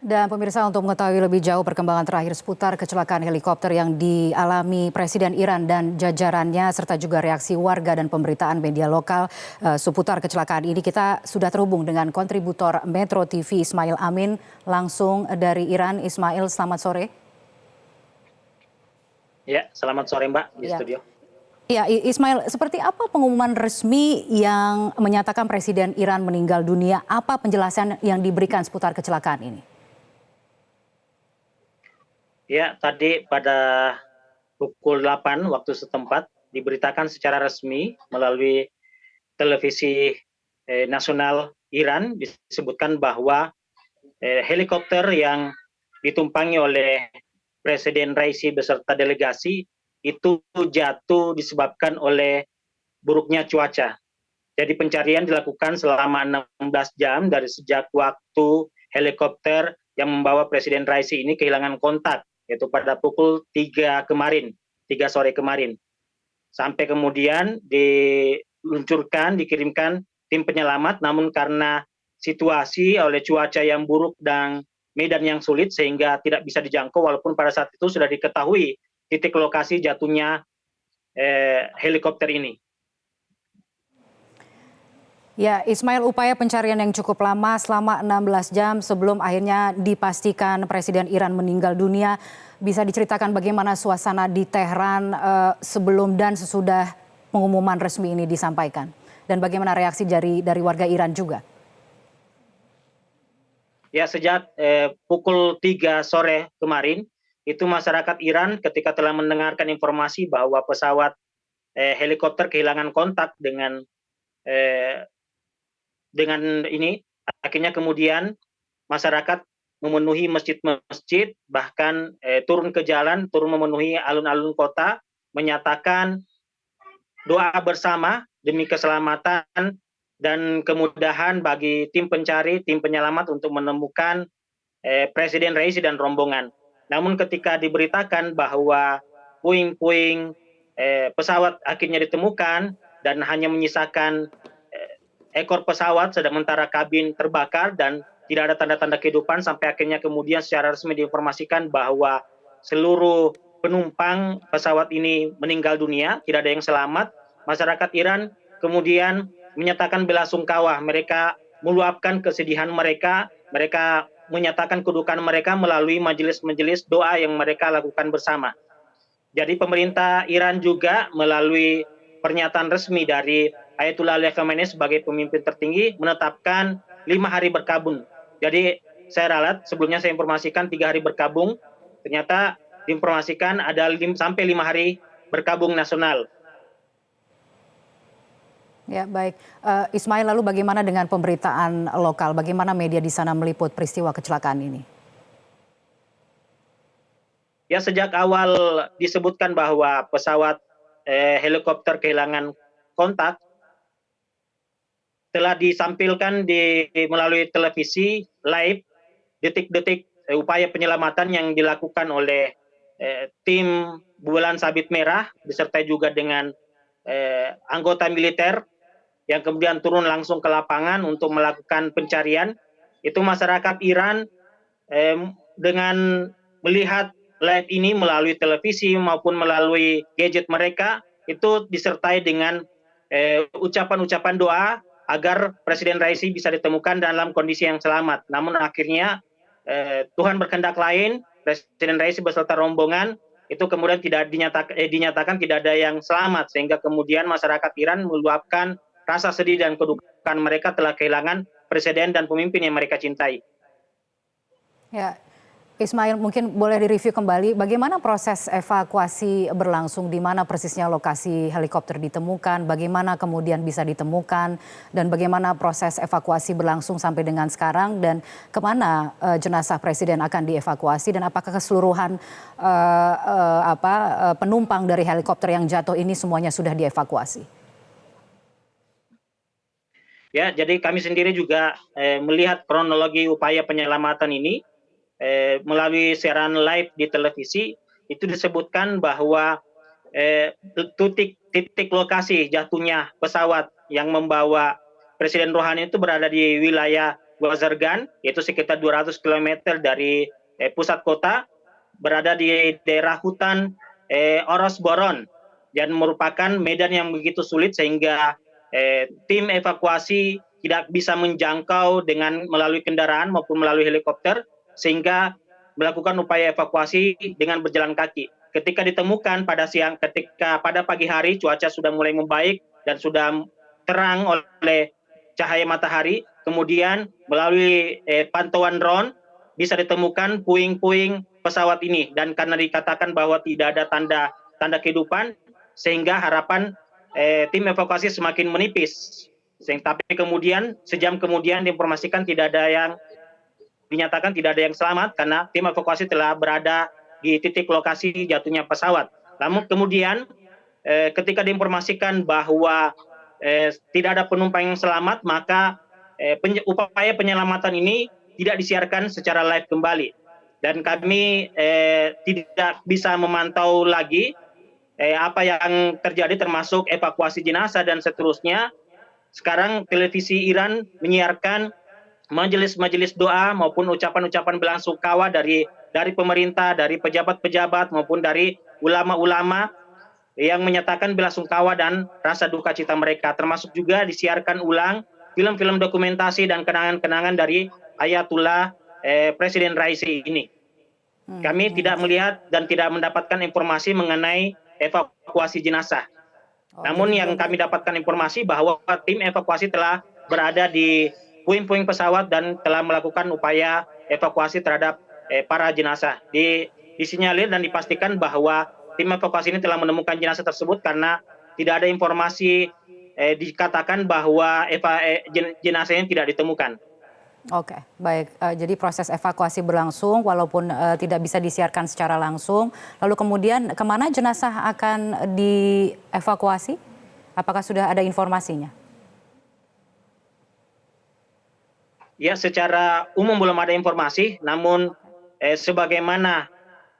Dan pemirsa, untuk mengetahui lebih jauh perkembangan terakhir seputar kecelakaan helikopter yang dialami Presiden Iran dan jajarannya serta juga reaksi warga dan pemberitaan media lokal seputar kecelakaan ini, kita sudah terhubung dengan kontributor Metro TV Ismail Amin langsung dari Iran. Ismail, selamat sore. Ya, selamat sore Mbak di Ya. studio. Ya, Ismail, seperti apa pengumuman resmi yang menyatakan Presiden Iran meninggal dunia? Apa penjelasan yang diberikan seputar kecelakaan ini? Ya, tadi pada pukul 8 waktu setempat diberitakan secara resmi melalui televisi nasional Iran, disebutkan bahwa helikopter yang ditumpangi oleh Presiden Raisi beserta delegasi itu jatuh disebabkan oleh buruknya cuaca. Jadi pencarian dilakukan selama 16 jam dari sejak waktu helikopter yang membawa Presiden Raisi ini kehilangan kontak, yaitu pada pukul 3 kemarin, 3 sore kemarin. Sampai kemudian dikirimkan tim penyelamat, namun karena situasi oleh cuaca yang buruk dan medan yang sulit sehingga tidak bisa dijangkau, walaupun pada saat itu sudah diketahui titik lokasi jatuhnya helikopter ini. Ya, Ismail, upaya pencarian yang cukup lama selama 16 jam sebelum akhirnya dipastikan Presiden Iran meninggal dunia. Bisa diceritakan bagaimana suasana di Teheran sebelum dan sesudah pengumuman resmi ini disampaikan? Dan bagaimana reaksi dari warga Iran juga? Ya, sejak pukul 3 sore kemarin, itu masyarakat Iran ketika telah mendengarkan informasi bahwa pesawat helikopter kehilangan kontak dengan ini, akhirnya kemudian masyarakat memenuhi masjid-masjid, bahkan turun ke jalan, turun memenuhi alun-alun kota, menyatakan doa bersama demi keselamatan dan kemudahan bagi tim pencari, tim penyelamat untuk menemukan Presiden Raisi dan rombongan. Namun ketika diberitakan bahwa puing-puing pesawat akhirnya ditemukan dan hanya menyisakan ekor pesawat, sementara kabin terbakar dan tidak ada tanda-tanda kehidupan, sampai akhirnya kemudian secara resmi diinformasikan bahwa seluruh penumpang pesawat ini meninggal dunia, tidak ada yang selamat. Masyarakat Iran kemudian menyatakan belasungkawa, mereka meluapkan kesedihan mereka, mereka menyatakan kedukaan mereka melalui majelis-majelis doa yang mereka lakukan bersama. Jadi pemerintah Iran juga melalui pernyataan resmi dari Ayatollah Ali Khamenei sebagai pemimpin tertinggi menetapkan 5 hari berkabung. Jadi saya ralat, sebelumnya saya informasikan 3 hari berkabung, ternyata diinformasikan ada sampai 5 hari berkabung nasional. Ya, baik. Ismail, lalu bagaimana dengan pemberitaan lokal? Bagaimana media di sana meliput peristiwa kecelakaan ini? Ya, sejak awal disebutkan bahwa pesawat helikopter kehilangan kontak, telah disampilkan melalui televisi live detik-detik upaya penyelamatan yang dilakukan oleh tim Bulan Sabit Merah beserta juga dengan anggota militer yang kemudian turun langsung ke lapangan untuk melakukan pencarian. Itu masyarakat Iran dengan melihat live ini melalui televisi maupun melalui gadget mereka, itu disertai dengan ucapan-ucapan doa agar Presiden Raisi bisa ditemukan dalam kondisi yang selamat. Namun akhirnya Tuhan berkehendak lain, Presiden Raisi beserta rombongan itu kemudian tidak dinyatakan tidak ada yang selamat, sehingga kemudian masyarakat Iran meluapkan rasa sedih dan kedukaan mereka telah kehilangan presiden dan pemimpin yang mereka cintai. Ya, Ismail, mungkin boleh direview kembali bagaimana proses evakuasi berlangsung, di mana persisnya lokasi helikopter ditemukan, bagaimana kemudian bisa ditemukan, dan bagaimana proses evakuasi berlangsung sampai dengan sekarang, dan kemana jenazah presiden akan dievakuasi, dan apakah keseluruhan penumpang dari helikopter yang jatuh ini semuanya sudah dievakuasi? Ya, jadi kami sendiri juga melihat kronologi upaya penyelamatan ini. Melalui siaran live di televisi itu disebutkan bahwa titik lokasi jatuhnya pesawat yang membawa Presiden Rouhani itu berada di wilayah Wazirgan, yaitu sekitar 200 km dari pusat kota, berada di daerah hutan Oros Boron, dan merupakan medan yang begitu sulit sehingga tim evakuasi tidak bisa menjangkau dengan melalui kendaraan maupun melalui helikopter, sehingga melakukan upaya evakuasi dengan berjalan kaki. Ketika ditemukan pada pagi hari, cuaca sudah mulai membaik dan sudah terang oleh cahaya matahari, kemudian melalui pantauan drone bisa ditemukan puing-puing pesawat ini, dan karena dikatakan bahwa tidak ada tanda kehidupan, sehingga harapan tim evakuasi semakin menipis. Tapi kemudian sejam kemudian diinformasikan dinyatakan tidak ada yang selamat karena tim evakuasi telah berada di titik lokasi jatuhnya pesawat. Namun kemudian ketika diinformasikan bahwa tidak ada penumpang yang selamat, maka upaya penyelamatan ini tidak disiarkan secara live kembali. Dan kami tidak bisa memantau lagi apa yang terjadi, termasuk evakuasi jenazah dan seterusnya. Sekarang televisi Iran menyiarkan majelis-majelis doa maupun ucapan-ucapan belasungkawa dari pemerintah, dari pejabat-pejabat maupun dari ulama-ulama yang menyatakan belasungkawa dan rasa duka cita mereka. Termasuk juga disiarkan ulang film-film dokumentasi dan kenangan-kenangan dari Ayatullah Presiden Raisi ini. Kami tidak melihat dan tidak mendapatkan informasi mengenai evakuasi jenazah. Namun yang kami dapatkan informasi bahwa tim evakuasi telah berada di puing-puing pesawat dan telah melakukan upaya evakuasi terhadap para jenazah. Disinyalir dan dipastikan bahwa tim evakuasi ini telah menemukan jenazah tersebut karena tidak ada informasi dikatakan bahwa jenazah ini tidak ditemukan. Oke, baik. Jadi proses evakuasi berlangsung walaupun tidak bisa disiarkan secara langsung. Lalu kemudian kemana jenazah akan dievakuasi? Apakah sudah ada informasinya? Ya, secara umum belum ada informasi, namun sebagaimana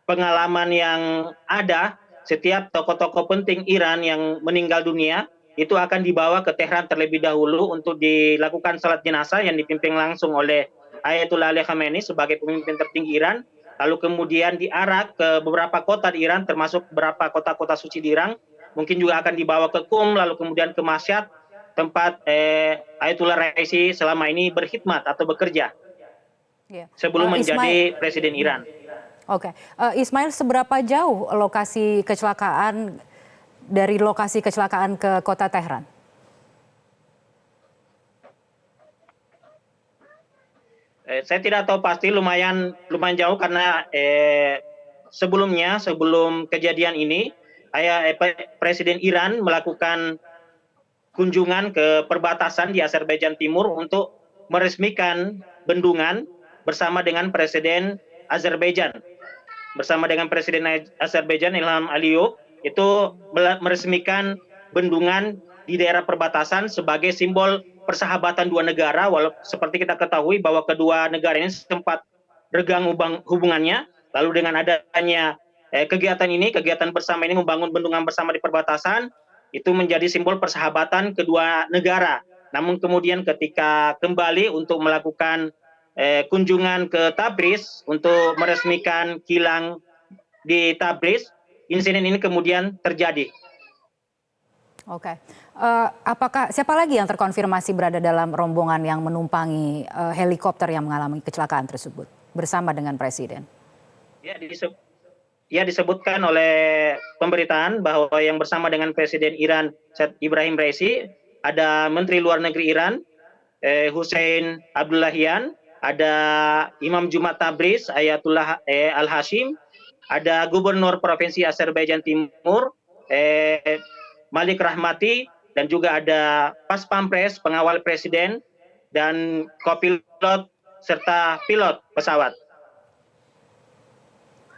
pengalaman yang ada, setiap tokoh-tokoh penting Iran yang meninggal dunia itu akan dibawa ke Tehran terlebih dahulu untuk dilakukan salat jenazah yang dipimpin langsung oleh Ayatollah Ali Khamenei sebagai pemimpin tertinggi Iran, lalu kemudian diarak ke beberapa kota di Iran, termasuk beberapa kota-kota suci di Iran, mungkin juga akan dibawa ke Qum, lalu kemudian ke Mashhad, tempat Ayatollah Raisi selama ini berkhidmat atau bekerja sebelum menjadi presiden Iran. Oke, Ismail, seberapa jauh lokasi kecelakaan dari lokasi kecelakaan ke kota Tehran? Saya tidak tahu pasti, lumayan jauh karena sebelum kejadian ini, Presiden Iran melakukan kunjungan ke perbatasan di Azerbaijan Timur untuk meresmikan bendungan bersama dengan Presiden Azerbaijan. Bersama dengan Presiden Azerbaijan Ilham Aliyev, itu meresmikan bendungan di daerah perbatasan sebagai simbol persahabatan dua negara. Walau seperti kita ketahui bahwa kedua negara ini sempat renggang hubungannya, lalu dengan adanya kegiatan bersama ini membangun bendungan bersama di perbatasan, itu menjadi simbol persahabatan kedua negara. Namun kemudian ketika kembali untuk melakukan kunjungan ke Tabriz untuk meresmikan kilang di Tabriz, insiden ini kemudian terjadi. Oke, siapa lagi yang terkonfirmasi berada dalam rombongan yang menumpangi helikopter yang mengalami kecelakaan tersebut bersama dengan Presiden? Ya, disebutkan oleh pemberitaan bahwa yang bersama dengan Presiden Iran Said Ibrahim Raisi ada Menteri Luar Negeri Iran Hussein Abdullahian, ada Imam Jumat Tabriz Ayatullah Al-Hashim, ada Gubernur Provinsi Azerbaijan Timur Malik Rahmati, dan juga ada Pas Pampres, pengawal Presiden, dan kopilot serta pilot pesawat.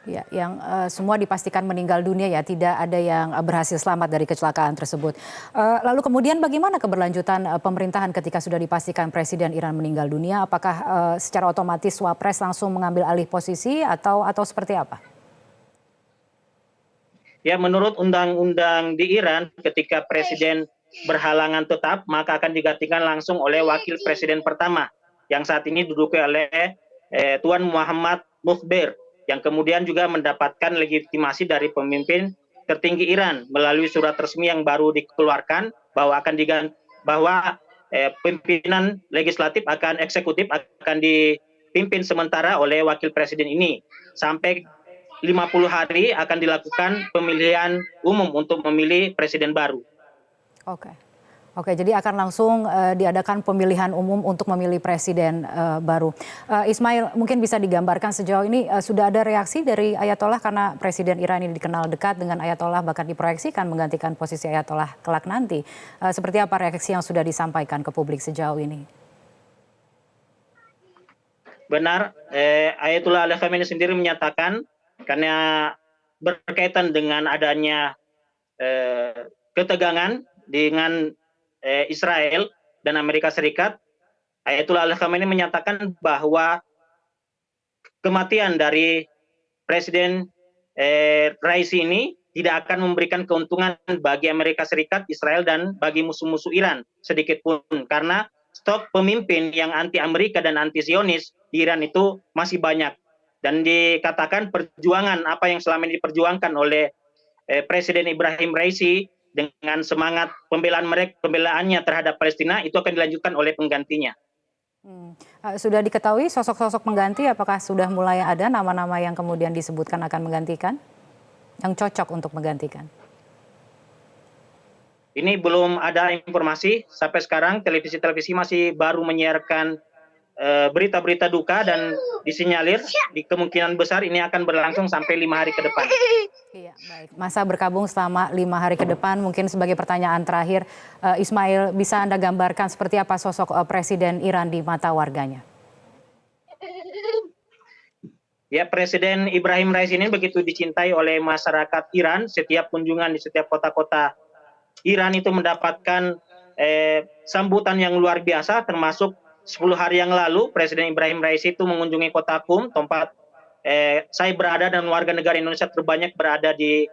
Ya, yang semua dipastikan meninggal dunia ya, tidak ada yang berhasil selamat dari kecelakaan tersebut. Lalu kemudian bagaimana keberlanjutan pemerintahan ketika sudah dipastikan Presiden Iran meninggal dunia? Apakah secara otomatis Wapres langsung mengambil alih posisi atau seperti apa? Ya, menurut undang-undang di Iran, ketika presiden berhalangan tetap, maka akan digantikan langsung oleh wakil presiden pertama. yang saat ini diduduki oleh Tuan Muhammad Mukhber, yang kemudian juga mendapatkan legitimasi dari pemimpin tertinggi Iran melalui surat resmi yang baru dikeluarkan bahwa pimpinan legislatif akan eksekutif akan dipimpin sementara oleh wakil presiden ini sampai 50 hari akan dilakukan pemilihan umum untuk memilih presiden baru. Oke. Oke, jadi akan langsung diadakan pemilihan umum untuk memilih presiden baru. Ismail, mungkin bisa digambarkan sejauh ini sudah ada reaksi dari Ayatollah karena presiden Iran ini dikenal dekat dengan Ayatollah, bahkan diproyeksikan menggantikan posisi Ayatollah kelak nanti. Seperti apa reaksi yang sudah disampaikan ke publik sejauh ini? Benar, Ayatollah Ali Khamenei sendiri menyatakan karena berkaitan dengan adanya ketegangan dengan Israel dan Amerika Serikat, Ayatollah Ali Khamenei menyatakan bahwa kematian dari Presiden Raisi ini tidak akan memberikan keuntungan bagi Amerika Serikat, Israel, dan bagi musuh-musuh Iran sedikit pun, karena stok pemimpin yang anti Amerika dan anti Zionis di Iran itu masih banyak. Dan dikatakan perjuangan apa yang selama ini diperjuangkan oleh Presiden Ibrahim Raisi dengan semangat pembelaannya terhadap Palestina itu akan dilanjutkan oleh penggantinya. Sudah diketahui sosok-sosok pengganti, apakah sudah mulai ada nama-nama yang kemudian disebutkan akan menggantikan, yang cocok untuk menggantikan? Ini belum ada informasi sampai sekarang. Televisi-televisi masih baru menyiarkan berita-berita duka dan disinyalir di kemungkinan besar ini akan berlangsung sampai 5 hari ke depan. Iya, baik. Masa berkabung selama 5 hari ke depan. Mungkin sebagai pertanyaan terakhir, Ismail, bisa Anda gambarkan seperti apa sosok Presiden Iran di mata warganya? Ya, Presiden Ibrahim Raisi ini begitu dicintai oleh masyarakat Iran. Setiap kunjungan di setiap kota-kota Iran itu mendapatkan sambutan yang luar biasa, termasuk 10 hari yang lalu Presiden Ibrahim Raisi itu mengunjungi kota Qum, tempat saya berada dan warga negara Indonesia terbanyak berada di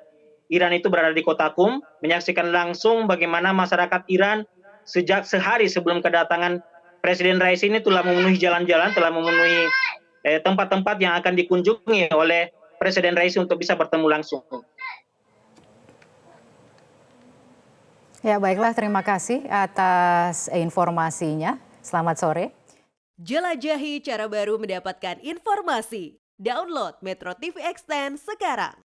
Iran itu berada di kota Qum, menyaksikan langsung bagaimana masyarakat Iran sejak sehari sebelum kedatangan Presiden Raisi ini telah memenuhi jalan-jalan, telah memenuhi tempat-tempat yang akan dikunjungi oleh Presiden Raisi untuk bisa bertemu langsung. Ya, baiklah, terima kasih atas informasinya. Selamat sore. Jelajahi cara baru mendapatkan informasi. Download Metro TV Extend sekarang.